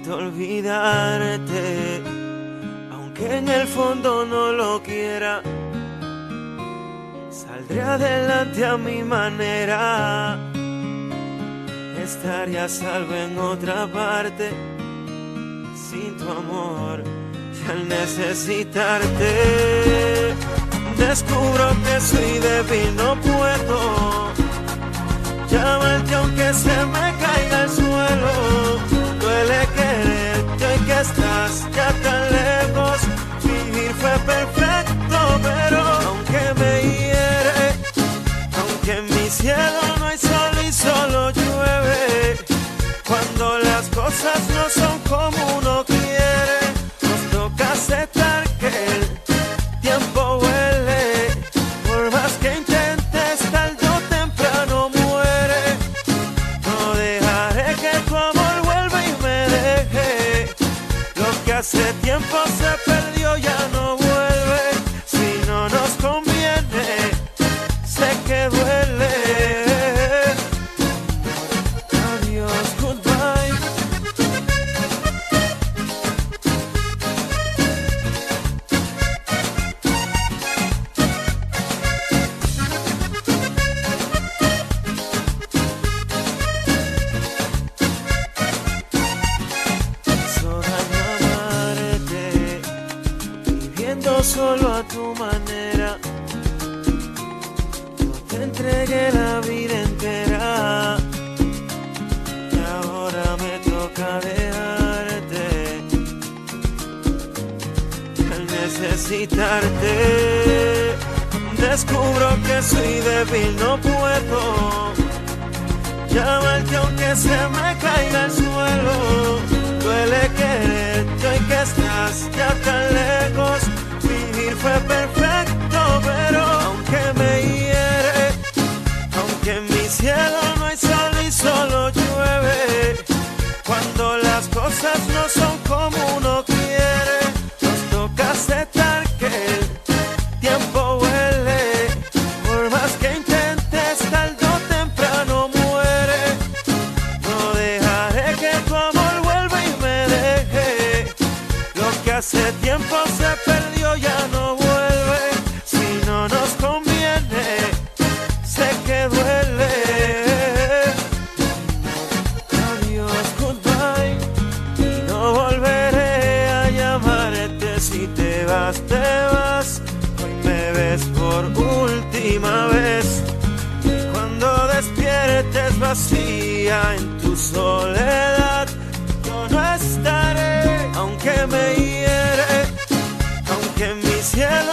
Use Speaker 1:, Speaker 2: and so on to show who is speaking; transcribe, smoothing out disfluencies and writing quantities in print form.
Speaker 1: olvidarte, aunque en el fondo no lo quiera. Saldré adelante a mi manera, estaré a salvo en otra parte. Sin tu amor y al necesitarte, descubro que soy débil, no puedo llamarte aunque se me caiga al suelo. Duele quererte hoy que estás ya tan lejos. Vivir fue perfecto, pero aunque me hiere, aunque en mi cielo no hay sol y solo llueve, cuando las cosas no son como uno quiere, nos toca aceptar que el tiempo huele. Por más que intentes, tarde o temprano muere. No dejaré que tu amor vuelva y me deje. Lo que hace tiempo se perdió ya no vuelve. Si no nos conviene, sé que duele. Adiós, goodbye. Solo a tu manera, yo te entregué la vida entera y ahora me toca dejarte. Al necesitarte, descubro que soy débil, no puedo llamarte aunque se me caiga al suelo. Duele quererte hoy que estás ya tan lejos. Vivir fue perfecto, pero aunque me hiere, aunque en mi cielo no hay sol y solo llueve, cuando las cosas no son como uno quiere, nos toca aceptar que el tiempo huele. Por más que intentes, tarde o temprano muere. No dejaré que tu amor vuelva y me deje. Lo que hace tiempo se perdió ya no vuelve. Si no nos conviene, sé que duele. Adiós, goodbye. Y no volveré a llamarte. Si te vas, te vas. Hoy me ves por última vez. Y cuando despiertes vacía en tu soledad, yo no estaré, aunque me hiere, aunque en mi cielo